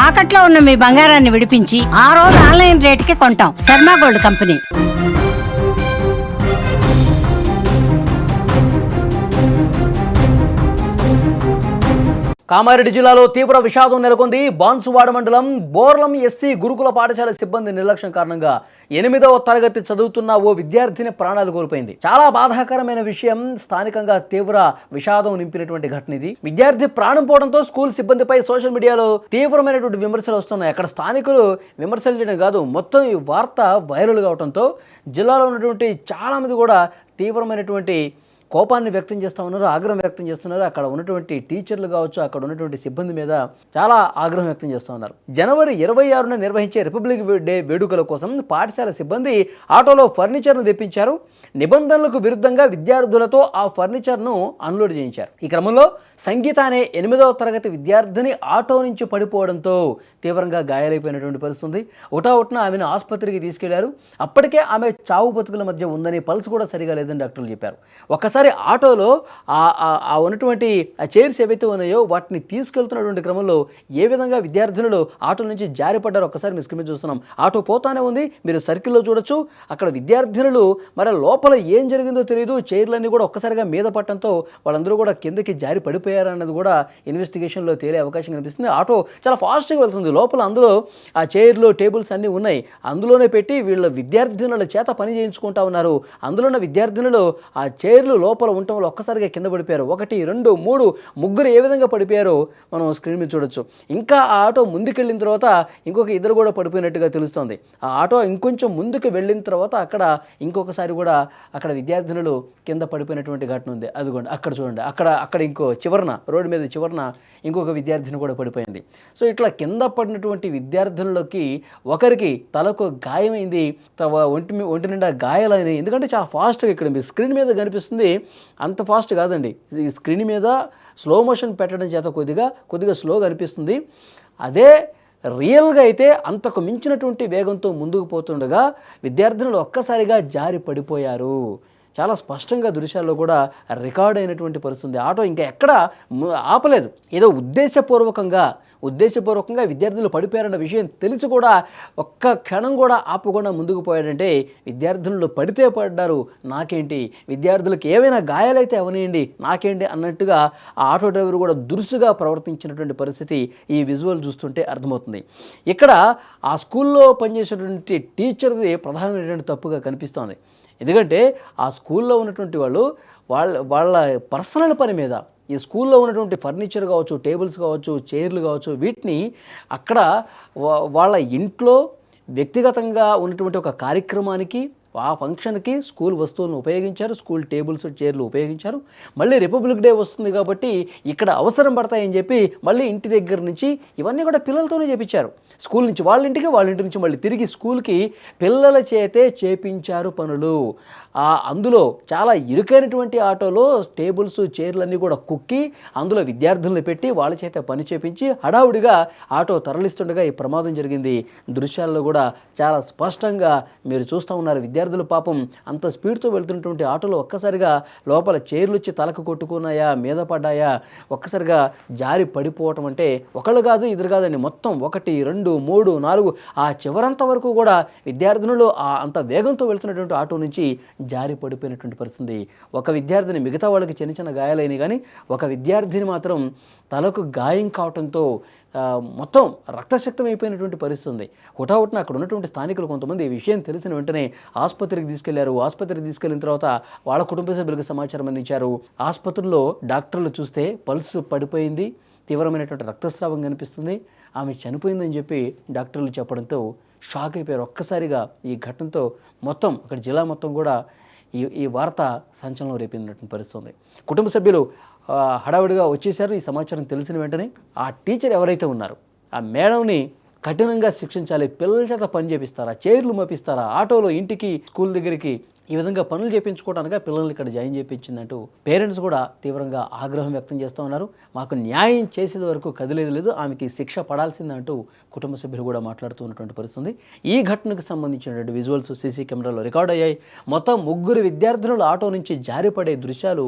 తాకట్లో ఉన్న మీ బంగారాన్ని విడిపించి ఆ రోజు ఆన్లైన్ రేటుకి కొంటాం. Sharma gold company. కామారెడ్డి జిల్లాలో తీవ్ర విషాదం నెలకొంది. బాన్సువాడ మండలం బోర్లం ఎస్సీ గురుకుల పాఠశాల సిబ్బంది నిర్లక్ష్యం కారణంగా 8వ తరగతి చదువుతున్న ఓ విద్యార్థిని ప్రాణాలు కోల్పోయింది. చాలా బాధాకరమైన విషయం. స్థానికంగా తీవ్ర విషాదం నింపినటువంటి ఘటన ఇది. విద్యార్థి ప్రాణం పోవడంతో స్కూల్ సిబ్బందిపై సోషల్ మీడియాలో తీవ్రమైనటువంటి విమర్శలు వస్తున్నాయి. అక్కడ స్థానికులు విమర్శలు చేయడం కాదు, మొత్తం ఈ వార్త వైరల్ కావడంతో జిల్లాలో ఉన్నటువంటి చాలా మంది కూడా తీవ్రమైనటువంటి కోపాన్ని వ్యక్తం చేస్తూ ఉన్నారు, ఆగ్రహం వ్యక్తం చేస్తున్నారు. అక్కడ ఉన్నటువంటి టీచర్లు కావచ్చు, అక్కడ ఉన్నటువంటి సిబ్బంది మీద చాలా ఆగ్రహం వ్యక్తం చేస్తూ ఉన్నారు. జనవరి 26న నిర్వహించే రిపబ్లిక్ డే వేడుకల కోసం పాఠశాల సిబ్బంది ఆటోలో ఫర్నిచర్ను తెప్పించారు. నిబంధనలకు విరుద్ధంగా విద్యార్థులతో ఆ ఫర్నిచర్ను అన్లోడ్ చేయించారు. ఈ క్రమంలో సంగీత అనే 8వ తరగతి విద్యార్థిని ఆటో నుంచి పడిపోవడంతో తీవ్రంగా గాయాలైపోయినటువంటి పరిస్థితి. ఉటావుట్న ఆమెను ఆసుపత్రికి తీసుకెళ్లారు. అప్పటికే ఆమె చావు బతుకుల మధ్య ఉందని, పల్స్ కూడా సరిగా లేదని డాక్టర్లు చెప్పారు. ఒకసారి ఆటోలో ఉన్నటువంటి ఆ చైర్స్ ఏవైతే ఉన్నాయో వాటిని తీసుకెళ్తున్నటువంటి క్రమంలో ఏ విధంగా విద్యార్థినులు ఆటో నుంచి జారిపడ్డారు ఒక్కసారి మీ స్క్రీన్ మీద చూస్తున్నాం. ఆటో పోతానే ఉంది, మీరు సర్కిల్లో చూడొచ్చు. అక్కడ విద్యార్థినులు మరి లోపల ఏం జరిగిందో తెలియదు, చైర్లన్నీ కూడా ఒక్కసారిగా మీద పట్టడంతో వాళ్ళందరూ కూడా కిందకి జారి పడిపోయారన్నది కూడా ఇన్వెస్టిగేషన్లో తేలే అవకాశం కనిపిస్తుంది. ఆటో చాలా ఫాస్ట్గా వెళ్తుంది. లోపల అందులో ఆ చైర్లు టేబుల్స్ అన్నీ ఉన్నాయి. అందులోనే పెట్టి వీళ్ళ విద్యార్థినుల చేత పని చేయించుకుంటా ఉన్నారు. అందులో ఉన్న విద్యార్థినులు ఆ చైర్లు లోపల ఉండటంలో ఒక్కసారిగా కింద పడిపోయారు. 1, 2, 3 ముగ్గురు ఏ విధంగా పడిపోయారో మనం స్క్రీన్ మీద చూడొచ్చు. ఇంకా ఆ ఆటో ముందుకెళ్ళిన తర్వాత ఇంకొక ఇద్దరు కూడా పడిపోయినట్టుగా తెలుస్తోంది. ఆ ఆటో ఇంకొంచెం ముందుకు వెళ్ళిన తర్వాత అక్కడ ఇంకొకసారి కూడా అక్కడ విద్యార్థినులు కింద పడిపోయినటువంటి ఘటన ఉంది. అదిగోండి అక్కడ చూడండి, అక్కడ ఇంకో చివరన రోడ్డు మీద చివరన ఇంకొక విద్యార్థిని కూడా పడిపోయింది. సో ఇట్లా కింద పడినటువంటి విద్యార్థులకి ఒకరికి తలకు గాయమైంది, ఒంటి నిండా గాయాలైనవి. ఎందుకంటే చాలా ఫాస్ట్గా ఇక్కడ మీ స్క్రీన్ మీద కనిపిస్తుంది, అంత ఫాస్ట్ కాదండి. ఈ స్క్రీన్ మీద స్లో మోషన్ పెట్టడం చేత కొద్దిగా స్లోగా అనిపిస్తుంది. అదే రియల్గా అయితే అంతకు మించినటువంటి వేగంతో ముందుకు పోతుండగా విద్యార్థినులు ఒక్కసారిగా జారి పడిపోయారు. చాలా స్పష్టంగా దృశ్యాల్లో కూడా రికార్డ్ అయినటువంటి పరిస్థితి. ఆటో ఇంకా ఎక్కడ ఆపలేదు. ఏదో ఉద్దేశపూర్వకంగా విద్యార్థులు పడిపోయారన్న విషయం తెలిసి కూడా ఒక్క క్షణం కూడా ఆపకుండా ముందుకు పోయాడంటే విద్యార్థులు పడితే పడ్డారు, నాకేంటి, విద్యార్థులకు ఏవైనా గాయాలైతే అవనియండి, నాకేంటి అన్నట్టుగా ఆ ఆటో డ్రైవర్ కూడా దురుసుగా ప్రవర్తించినటువంటి పరిస్థితి ఈ విజువల్ చూస్తుంటే అర్థమవుతుంది. ఇక్కడ ఆ స్కూల్లో పనిచేసేటువంటి టీచర్ది ప్రధానమైనటువంటి తప్పుగా కనిపిస్తోంది. ఎందుకంటే ఆ స్కూల్లో ఉన్నటువంటి వాళ్ళ పర్సనల్ పని మీద ఈ స్కూల్లో ఉన్నటువంటి ఫర్నిచర్ కావచ్చు, టేబుల్స్ కావచ్చు, చైర్లు కావచ్చు, వీటిని అక్కడ వాళ్ళ ఇంట్లో వ్యక్తిగతంగా ఉన్నటువంటి ఒక కార్యక్రమానికి, ఆ ఫంక్షన్కి స్కూల్ వస్తువులను ఉపయోగించారు, స్కూల్ టేబుల్స్ చైర్లు ఉపయోగించారు. మళ్ళీ రిపబ్లిక్ డే వస్తుంది కాబట్టి ఇక్కడ అవసరం పడతాయని చెప్పి మళ్ళీ ఇంటి దగ్గర నుంచి ఇవన్నీ కూడా పిల్లలతోనే చేపించారు. స్కూల్ నుంచి వాళ్ళ ఇంటి నుంచి మళ్ళీ తిరిగి స్కూల్కి పిల్లల చేతే చేపించారు పనులు. అందులో చాలా ఇరుకైనటువంటి ఆటోలో టేబుల్స్ చైర్లన్నీ కూడా కుక్కి అందులో విద్యార్థులను పెట్టి వాళ్ళ చేత పని చేపించి హడావుడిగా ఆటో తరలిస్తుండగా ఈ ప్రమాదం జరిగింది. దృశ్యాల్లో కూడా చాలా స్పష్టంగా మీరు చూస్తూ ఉన్నారు. విద్యార్థులు పాపం అంత స్పీడ్తో వెళ్తున్నటువంటి ఆటోలో ఒక్కసారిగా లోపల చైర్లు వచ్చి తలకు కొట్టుకున్నాయా, మీద పడ్డాయా, ఒక్కసారిగా జారి పడిపోవటం అంటే ఒకళ్ళు కాదు ఇద్దరు కాదండి, మొత్తం 1, 2, 3, 4 ఆ చివరంత వరకు కూడా విద్యార్థులు అంత వేగంతో వెళ్తున్నటువంటి ఆటో నుంచి జారి పడిపోయినటువంటి పరిస్థితి. ఒక విద్యార్థిని, మిగతా వాళ్ళకి చిన్న చిన్న గాయాలైనవి, కానీ ఒక విద్యార్థిని మాత్రం తలకు గాయం కావడంతో మొత్తం రక్తశక్తం అయిపోయినటువంటి పరిస్థితి ఉంది. హుటాహుటిన అక్కడ ఉన్నటువంటి స్థానికులు కొంతమంది ఈ విషయం తెలిసిన వెంటనే ఆసుపత్రికి తీసుకెళ్లారు. ఆసుపత్రికి తీసుకెళ్లిన తర్వాత వాళ్ళ కుటుంబ సభ్యులకు సమాచారం అందించారు. ఆసుపత్రిలో డాక్టర్లు చూస్తే పల్స్ పడిపోయింది, తీవ్రమైనటువంటి రక్తస్రావం కనిపిస్తుంది, ఆమె చనిపోయిందని చెప్పి డాక్టర్లు చెప్పడంతో షాక్ అయిపోయారు. ఒక్కసారిగా ఈ ఘటనతో మొత్తం అక్కడ జిల్లా మొత్తం కూడా ఈ వార్త సంచలనం రేపినటువంటి పరిస్థితి ఉంది. కుటుంబ సభ్యులు హడావుడిగా వచ్చేసారు. ఈ సమాచారం తెలిసిన వెంటనే ఆ టీచర్ ఎవరైతే ఉన్నారో ఆ మేడంని కఠినంగా శిక్షించాలి. పిల్లల చేత పని చేపిస్తారా, చైర్లు మోపిస్తారా, ఆటోలో ఇంటికి స్కూల్ దగ్గరికి ఈ విధంగా పనులు చేయించుకోవడానికి పిల్లల్ని ఇక్కడ జాయిన్ చేయించిందంటూ పేరెంట్స్ కూడా తీవ్రంగా ఆగ్రహం వ్యక్తం చేస్తూ ఉన్నారు. మాకు న్యాయం చేసేది వరకు కదిలేదు లేదు, ఆమెకి శిక్ష పడాల్సిందంటూ కుటుంబ సభ్యులు కూడా మాట్లాడుతూ ఉన్నటువంటి పరిస్థితి. ఈ ఘటనకు సంబంధించినటువంటి విజువల్స్ సీసీ కెమెరాలో రికార్డ్ అయ్యాయి. మొత్తం 3 విద్యార్థులు ఆటో నుంచి జారిపడే దృశ్యాలు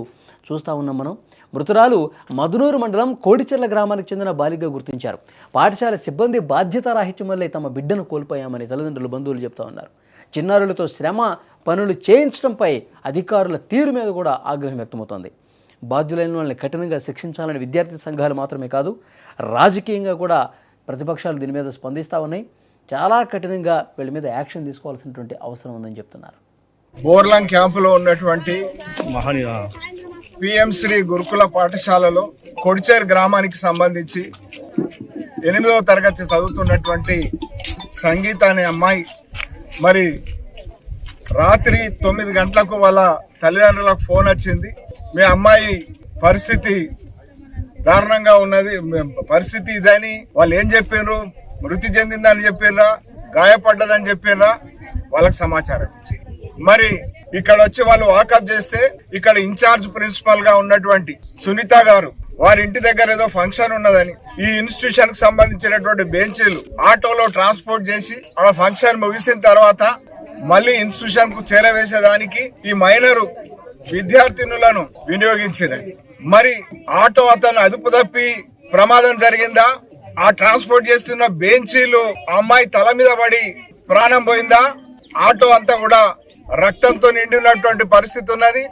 చూస్తూ ఉన్నాం మనం. మృతురాలు మధునూరు మండలం కోడిచెర్ల గ్రామానికి చెందిన బాలికగా గుర్తించారు. పాఠశాల సిబ్బంది బాధ్యతారాహిత్యం వల్లే తమ బిడ్డను కోల్పోయామని తల్లిదండ్రులు, బంధువులు చెప్తా ఉన్నారు. చిన్నారులతో శ్రమ పనులు చేయించడంపై అధికారుల తీరు మీద కూడా ఆగ్రహం వ్యక్తమవుతోంది. బాధ్యులైన వాళ్ళని కఠినంగా శిక్షించాలని విద్యార్థి సంఘాలు మాత్రమే కాదు, రాజకీయంగా కూడా ప్రతిపక్షాలు దీని మీద స్పందిస్తూ ఉన్నాయి. చాలా కఠినంగా వీళ్ళ మీద యాక్షన్ తీసుకోవాల్సినటువంటి అవసరం ఉందని చెప్తున్నారు. బోర్లం క్యాంపులో ఉన్నటువంటి పిఎం శ్రీ గురుకుల పాఠశాలలో కొడిచేరు గ్రామానికి సంబంధించి 8వ తరగతి చదువుతున్నటువంటి సంగీత అనే అమ్మాయి మరి రాత్రి 9 గంటలకు వాళ్ళ తల్లిదండ్రులకు ఫోన్ వచ్చింది. మీ అమ్మాయి పరిస్థితి దారుణంగా ఉన్నది, పరిస్థితి ఇదని. వాళ్ళు ఏం చెప్పారు? మృతి చెందిందని చెప్పారా, గాయపడ్డదని చెప్పారా? వాళ్ళకి సమాచారం ఇచ్చి మరి ఇక్కడ వచ్చి వాళ్ళు వాకప్ చేస్తే ఇక్కడ ఇన్ఛార్జ్ ప్రిన్సిపల్ గా ఉన్నటువంటి సునీత గారు వారి ఇంటి దగ్గర ఏదో ఫంక్షన్ ఉన్నదని ఈ ఇన్స్టిట్యూషన్ కి సంబంధించినటువంటి బెంచీలు ఆటోలో ట్రాన్స్పోర్ట్ చేసి ఆ ఫంక్షన్ ముగిసిన తర్వాత మళ్ళీ ఇన్స్టిట్యూషన్ కు చేరవేసేదానికి ఈ మైనరు విద్యార్థినులను వినియోగించినది. మరి ఆటో అతను అదుపు తప్పి ప్రమాదం జరిగిందా? ఆ ట్రాన్స్పోర్ట్ చేస్తున్న బెంచీలు ఆ అమ్మాయి తల మీద పడి ప్రాణం పోయిందా? ఆటో అంతా కూడా రక్తంతో నిండినటువంటి పరిస్థితి ఉన్నది.